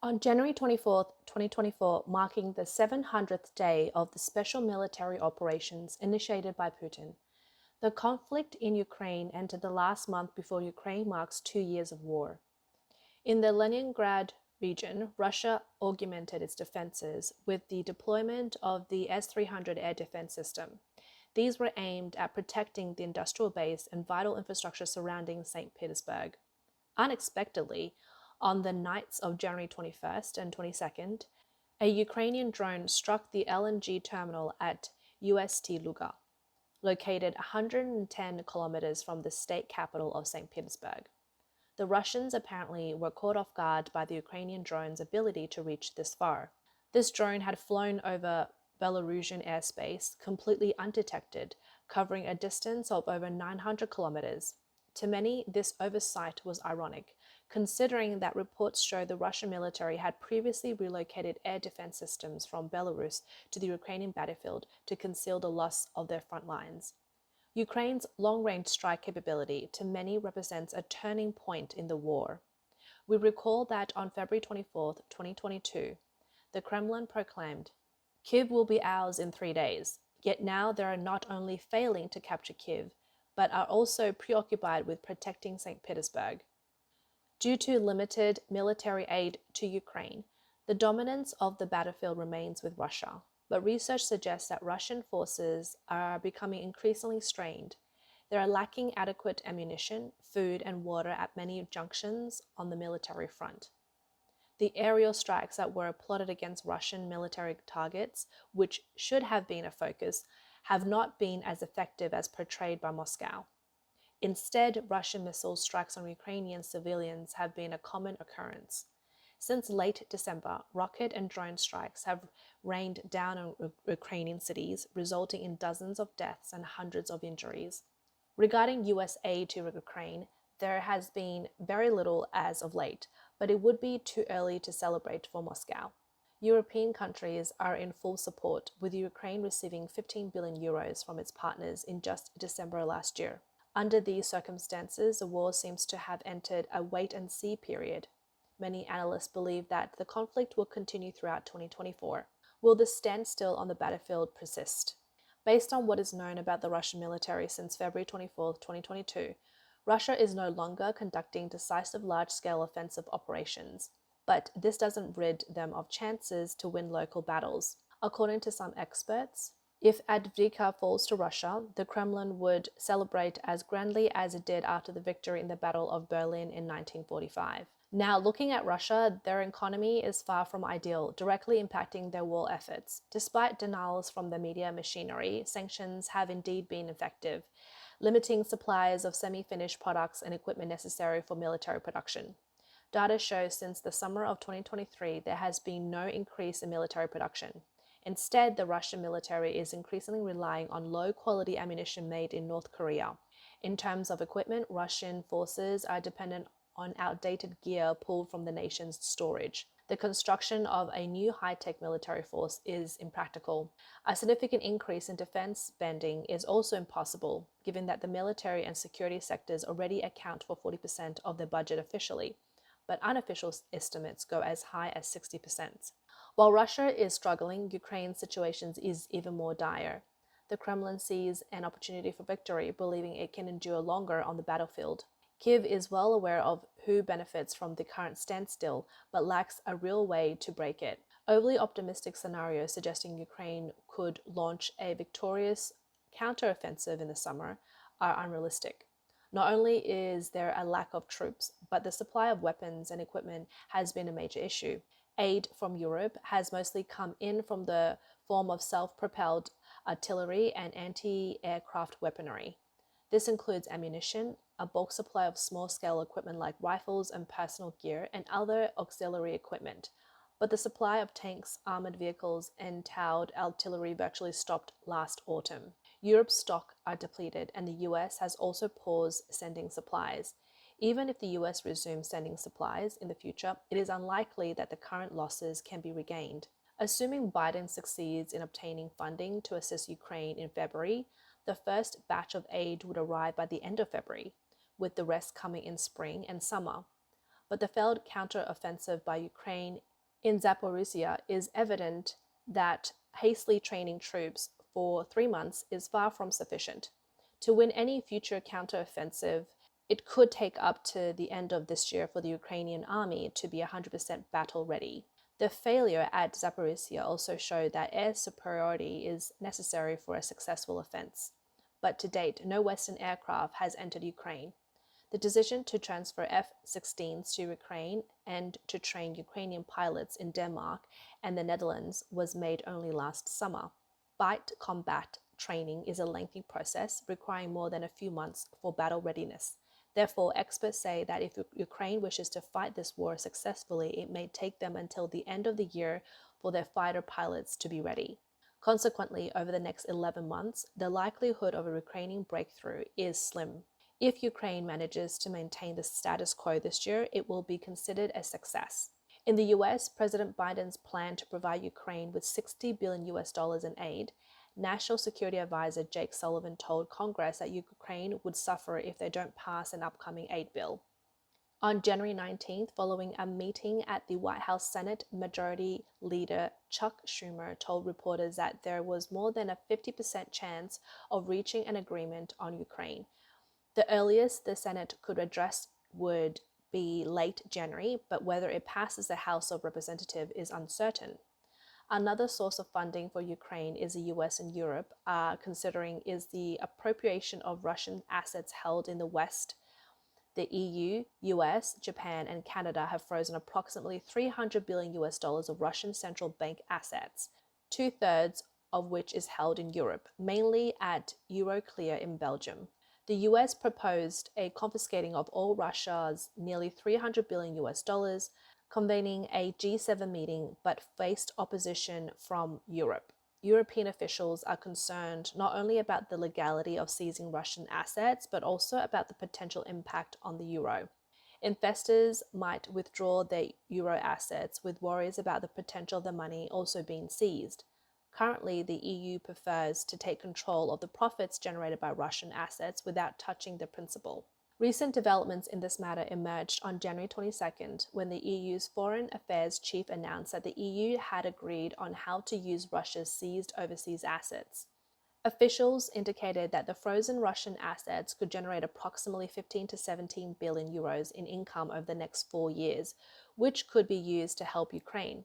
On January 24th, 2024, marking the 700th day of the special military operations initiated by Putin, the conflict in Ukraine entered the last month before Ukraine marks 2 years of war. In the Leningrad region, Russia augmented its defenses with the deployment of the S-300 air defense system. These were aimed at protecting the industrial base and vital infrastructure surrounding St. Petersburg. Unexpectedly, on the nights of January 21st and 22nd, a Ukrainian drone struck the LNG terminal at UST Luga, located 110 kilometers from the state capital of St. Petersburg. The Russians apparently were caught off guard by the Ukrainian drone's ability to reach this far. This drone had flown over Belarusian airspace completely undetected, covering a distance of over 900 kilometers. To many, this oversight was ironic, considering that reports show the Russian military had previously relocated air defense systems from Belarus to the Ukrainian battlefield to conceal the loss of their front lines. Ukraine's long-range strike capability to many represents a turning point in the war. We recall that on February 24, 2022, the Kremlin proclaimed, "Kyiv will be ours in 3 days." Yet now they are not only failing to capture Kyiv, but are also preoccupied with protecting St. Petersburg. Due to limited military aid to Ukraine, the dominance of the battlefield remains with Russia. But research suggests that Russian forces are becoming increasingly strained. They are lacking adequate ammunition, food, and water at many junctions on the military front. The aerial strikes that were plotted against Russian military targets, which should have been a focus, have not been as effective as portrayed by Moscow. Instead, Russian missile strikes on Ukrainian civilians have been a common occurrence. Since late December, rocket and drone strikes have rained down on Ukrainian cities, resulting in dozens of deaths and hundreds of injuries. Regarding US aid to Ukraine, there has been very little as of late, but it would be too early to celebrate for Moscow. European countries are in full support, with Ukraine receiving 15 billion euros from its partners in just December last year. Under these circumstances, the war seems to have entered a wait-and-see period. Many analysts believe that the conflict will continue throughout 2024. Will the standstill on the battlefield persist? Based on what is known about the Russian military since February 24, 2022, Russia is no longer conducting decisive large-scale offensive operations, but this doesn't rid them of chances to win local battles. According to some experts, if Avdiivka falls to Russia, the Kremlin would celebrate as grandly as it did after the victory in the Battle of Berlin in 1945. Now, looking at Russia, their economy is far from ideal, directly impacting their war efforts. Despite denials from the media machinery, sanctions have indeed been effective, limiting supplies of semi-finished products and equipment necessary for military production. Data shows since the summer of 2023, there has been no increase in military production. Instead, the Russian military is increasingly relying on low-quality ammunition made in North Korea. In terms of equipment, Russian forces are dependent on outdated gear pulled from the nation's storage. The construction of a new high-tech military force is impractical. A significant increase in defense spending is also impossible, given that the military and security sectors already account for 40% of the budget officially, but unofficial estimates go as high as 60%. While Russia is struggling, Ukraine's situation is even more dire. The Kremlin sees an opportunity for victory, believing it can endure longer on the battlefield. Kyiv is well aware of who benefits from the current standstill, but lacks a real way to break it. Overly optimistic scenarios suggesting Ukraine could launch a victorious counteroffensive in the summer are unrealistic. Not only is there a lack of troops, but the supply of weapons and equipment has been a major issue. Aid from Europe has mostly come in from the form of self-propelled artillery and anti-aircraft weaponry. This includes ammunition, a bulk supply of small-scale equipment like rifles and personal gear, and other auxiliary equipment. But the supply of tanks, armored vehicles, and towed artillery virtually stopped last autumn. Europe's stock are depleted, and the US has also paused sending supplies. Even if the US resumes sending supplies in the future, it is unlikely that the current losses can be regained. Assuming Biden succeeds in obtaining funding to assist Ukraine in February, the first batch of aid would arrive by the end of February, with the rest coming in spring and summer. But the failed counter-offensive by Ukraine in Zaporizhia is evident that hastily training troops for 3 months is far from sufficient. To win any future counteroffensive, it could take up to the end of this year for the Ukrainian army to be 100% battle ready. The failure at Zaporizhia also showed that air superiority is necessary for a successful offense. But to date, no Western aircraft has entered Ukraine. The decision to transfer F-16s to Ukraine and to train Ukrainian pilots in Denmark and the Netherlands was made only last summer. Fight combat training is a lengthy process requiring more than a few months for battle readiness. Therefore, experts say that if Ukraine wishes to fight this war successfully, it may take them until the end of the year for their fighter pilots to be ready. Consequently, over the next 11 months, the likelihood of a Ukrainian breakthrough is slim. If Ukraine manages to maintain the status quo this year, it will be considered a success. In the US, President Biden's plan to provide Ukraine with $60 billion in aid, National Security Advisor Jake Sullivan told Congress that Ukraine would suffer if they don't pass an upcoming aid bill. On January 19th, following a meeting at the White House, Senate Majority Leader Chuck Schumer told reporters that there was more than a 50% chance of reaching an agreement on Ukraine. The earliest the Senate could address would be late January, but whether it passes the House of Representatives is uncertain. Another source of funding for Ukraine is the US and Europe are considering is the appropriation of Russian assets held in the West. The EU, US, Japan, and Canada have frozen approximately $300 billion of Russian central bank assets, 2/3 of which is held in Europe, mainly at Euroclear in Belgium. The US proposed a confiscating of all Russia's nearly $300 billion, convening a G7 meeting, but faced opposition from Europe. European officials are concerned not only about the legality of seizing Russian assets, but also about the potential impact on the euro. Investors might withdraw their euro assets with worries about the potential of the money also being seized. Currently, the EU prefers to take control of the profits generated by Russian assets without touching the principal. Recent developments in this matter emerged on January 22nd when the EU's Foreign Affairs Chief announced that the EU had agreed on how to use Russia's seized overseas assets. Officials indicated that the frozen Russian assets could generate approximately 15 to 17 billion euros in income over the next 4 years, which could be used to help Ukraine.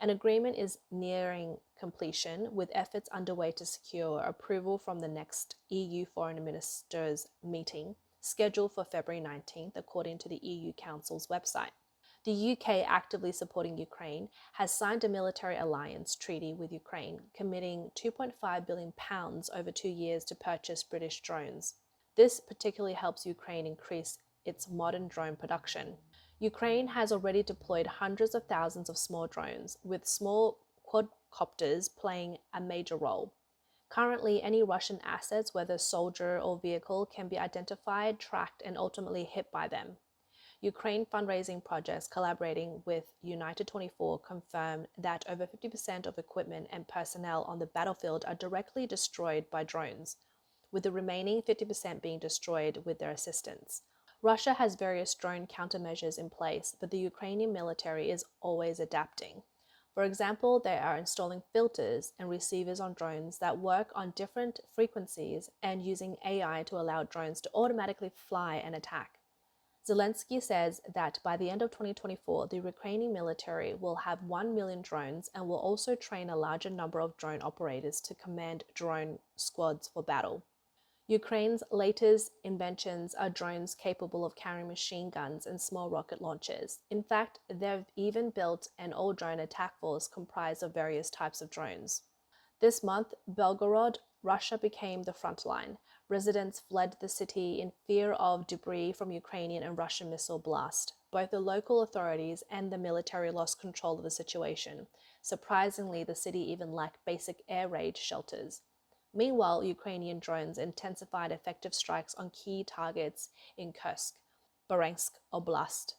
An agreement is nearing completion, with efforts underway to secure approval from the next EU foreign ministers meeting, scheduled for February 19th, according to the EU Council's website. The UK, actively supporting Ukraine, has signed a military alliance treaty with Ukraine, committing £2.5 billion over 2 years to purchase British drones. This particularly helps Ukraine increase its modern drone production. Ukraine has already deployed hundreds of thousands of small drones, with small quadcopters playing a major role. Currently, any Russian assets, whether soldier or vehicle, can be identified, tracked, and ultimately hit by them. Ukraine fundraising projects collaborating with United 24 confirmed that over 50% of equipment and personnel on the battlefield are directly destroyed by drones, with the remaining 50% being destroyed with their assistance. Russia has various drone countermeasures in place, but the Ukrainian military is always adapting. For example, they are installing filters and receivers on drones that work on different frequencies and using AI to allow drones to automatically fly and attack. Zelensky says that by the end of 2024, the Ukrainian military will have 1 million drones and will also train a larger number of drone operators to command drone squads for battle. Ukraine's latest inventions are drones capable of carrying machine guns and small rocket launchers. In fact, they've even built an all-drone attack force comprised of various types of drones. This month, Belgorod, Russia became the front line. Residents fled the city in fear of debris from Ukrainian and Russian missile blast. Both the local authorities and the military lost control of the situation. Surprisingly, the city even lacked basic air raid shelters. Meanwhile, Ukrainian drones intensified effective strikes on key targets in Kursk, Bryansk Oblast,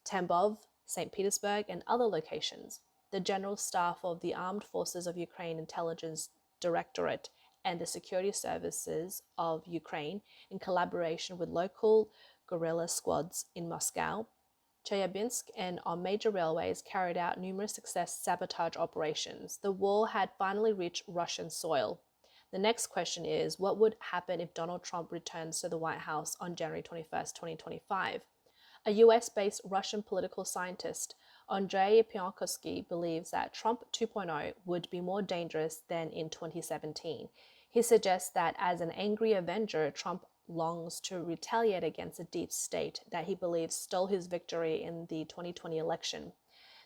Tambov, St. Petersburg, and other locations. The General Staff of the Armed Forces of Ukraine Intelligence Directorate and the Security Services of Ukraine, in collaboration with local guerrilla squads in Moscow, Chelyabinsk and on major railways carried out numerous success sabotage operations. The war had finally reached Russian soil. The next question is, what would happen if Donald Trump returns to the White House on January 21st, 2025? A US-based Russian political scientist, Andrei Pionkovsky, believes that Trump 2.0 would be more dangerous than in 2017. He suggests that as an angry avenger, Trump longs to retaliate against a deep state that he believes stole his victory in the 2020 election.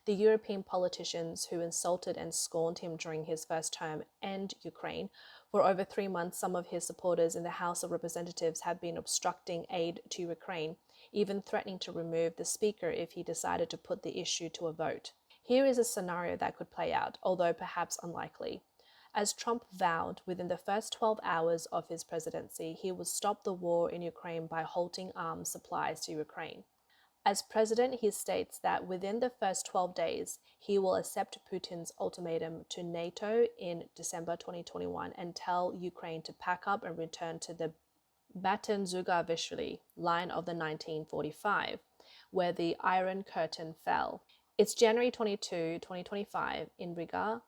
The European politicians who insulted and scorned him during his first term and Ukraine. For over 3 months, some of his supporters in the House of Representatives have been obstructing aid to Ukraine, even threatening to remove the speaker if he decided to put the issue to a vote. Here is a scenario that could play out, although perhaps unlikely. As Trump vowed, within the first 12 hours of his presidency, he would stop the war in Ukraine by halting arms supplies to Ukraine. As president, he states that within the first 12 days, he will accept Putin's ultimatum to NATO in December 2021 and tell Ukraine to pack up and return to the Baton-Zugavishvili line of the 1945, where the Iron Curtain fell. It's January 22, 2025, in Riga,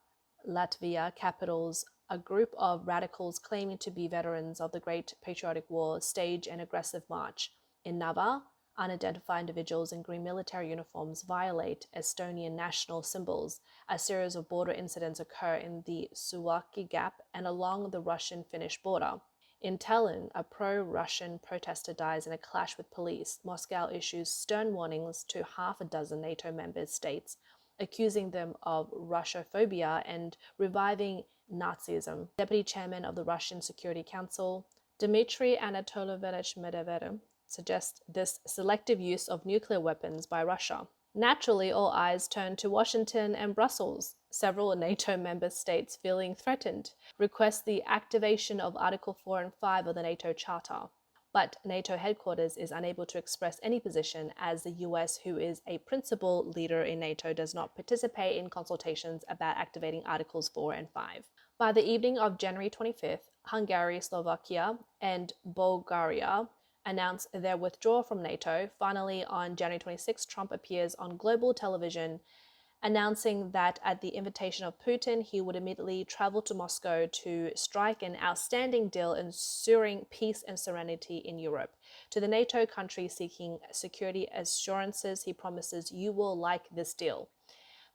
Latvia, capitals a group of radicals claiming to be veterans of the Great Patriotic War stage an aggressive march. In Narva, unidentified individuals in green military uniforms violate Estonian national symbols. A series of border incidents occur in the Suwalki Gap and along the Russian-Finnish border. In Tallinn, a pro-Russian protester dies in a clash with police. Moscow issues stern warnings to half a dozen NATO member states, accusing them of Russophobia and reviving Nazism. Deputy chairman of the Russian Security Council, Dmitry Anatolovich Medvedev, suggests this selective use of nuclear weapons by Russia. Naturally, all eyes turn to Washington and Brussels. Several NATO member states, feeling threatened, request the activation of Article 4 and 5 of the NATO Charter. But NATO headquarters is unable to express any position as the US, who is a principal leader in NATO, does not participate in consultations about activating Articles 4 and 5. By the evening of January 25th, Hungary, Slovakia, and Bulgaria announced their withdrawal from NATO. Finally, on January 26, Trump appears on global television, announcing that at the invitation of Putin, he would immediately travel to Moscow to strike an outstanding deal ensuring peace and serenity in Europe. To the NATO countries seeking security assurances, he promises, "You will like this deal."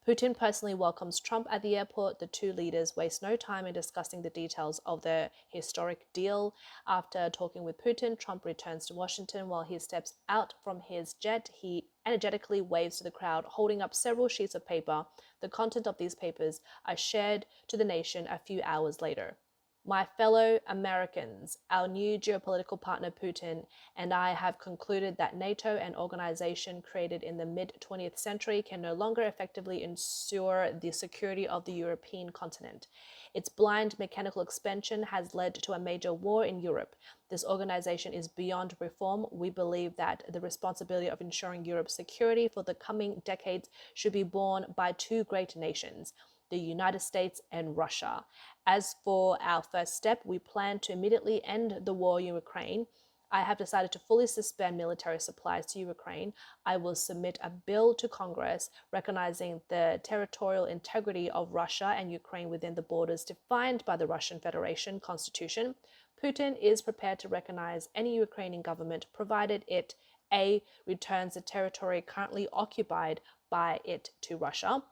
Putin personally welcomes Trump at the airport. The two leaders waste no time in discussing the details of their historic deal. After talking with Putin, Trump returns to Washington. While he steps out from his jet, he energetically waves to the crowd, holding up several sheets of paper. The content of these papers are shared to the nation a few hours later. "My fellow Americans, our new geopolitical partner Putin and I have concluded that NATO, an organization created in the mid-20th century, can no longer effectively ensure the security of the European continent. Its blind mechanical expansion has led to a major war in Europe. This organization is beyond reform. We believe that the responsibility of ensuring Europe's security for the coming decades should be borne by two great nations, the United States and Russia. As for our first step, we plan to immediately end the war in Ukraine. I have decided to fully suspend military supplies to Ukraine. I will submit a bill to Congress recognizing the territorial integrity of Russia and Ukraine within the borders defined by the Russian Federation Constitution. Putin is prepared to recognize any Ukrainian government provided it A. returns the territory currently occupied by it to Russia,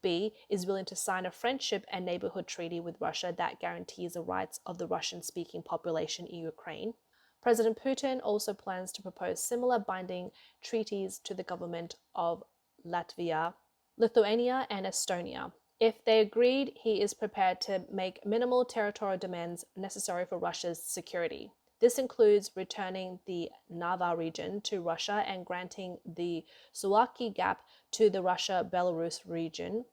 B. is willing to sign a friendship and neighborhood treaty with Russia that guarantees the rights of the Russian-speaking population in Ukraine. President Putin also plans to propose similar binding treaties to the government of Latvia, Lithuania, and Estonia. If they agreed, he is prepared to make minimal territorial demands necessary for Russia's security. This includes returning the Narva region to Russia and granting the Suwalki Gap to the Russia-Belarus region,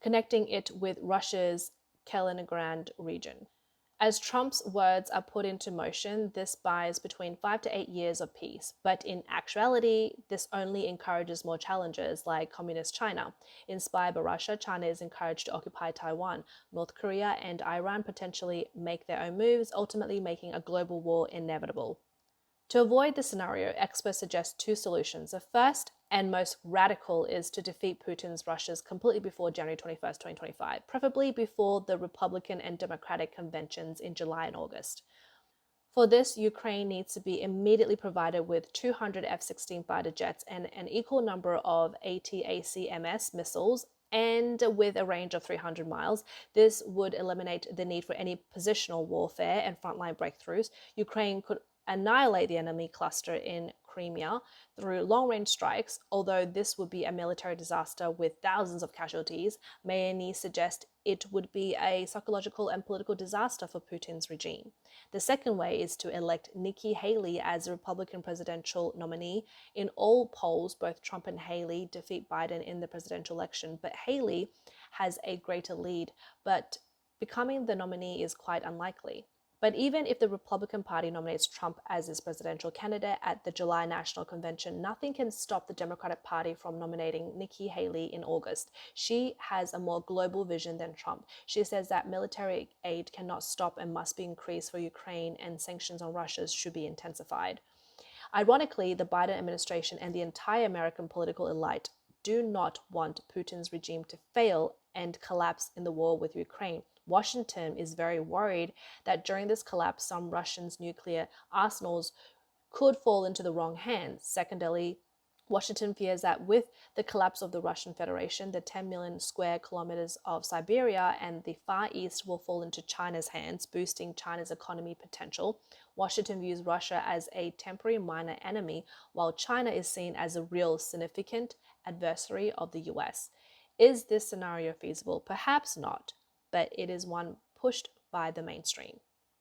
connecting it with Russia's Kaliningrad region. As Trump's words are put into motion, this buys between 5 to 8 years of peace. But in actuality, this only encourages more challenges like Communist China. Inspired by Russia, China is encouraged to occupy Taiwan. North Korea and Iran potentially make their own moves, ultimately making a global war inevitable. To avoid this scenario, experts suggest two solutions. The first and most radical is to defeat Putin's Russia's completely before January 21st, 2025, preferably before the Republican and Democratic conventions in July and August. For this, Ukraine needs to be immediately provided with 200 F-16 fighter jets and an equal number of ATACMS missiles, and with a range of 300 miles. This would eliminate the need for any positional warfare and frontline breakthroughs. Ukraine could annihilate the enemy cluster in Crimea through long-range strikes. Although this would be a military disaster with thousands of casualties, many suggest it would be a psychological and political disaster for Putin's regime. The second way is to elect Nikki Haley as the Republican presidential nominee. In all polls, both Trump and Haley defeat Biden in the presidential election, but Haley has a greater lead, but becoming the nominee is quite unlikely. But even if the Republican Party nominates Trump as its presidential candidate at the July National Convention, nothing can stop the Democratic Party from nominating Nikki Haley in August. She has a more global vision than Trump. She says that military aid cannot stop and must be increased for Ukraine, and sanctions on Russia should be intensified. Ironically, the Biden administration and the entire American political elite do not want Putin's regime to fail and collapse in the war with Ukraine. Washington is very worried that during this collapse, some Russians' nuclear arsenals could fall into the wrong hands. Secondarily, Washington fears that with the collapse of the Russian Federation, the 10 million square kilometers of Siberia and the Far East will fall into China's hands, boosting China's economy potential. Washington views Russia as a temporary minor enemy, while China is seen as a real significant adversary of the US. Is this scenario feasible? Perhaps not, but it is one pushed by the mainstream.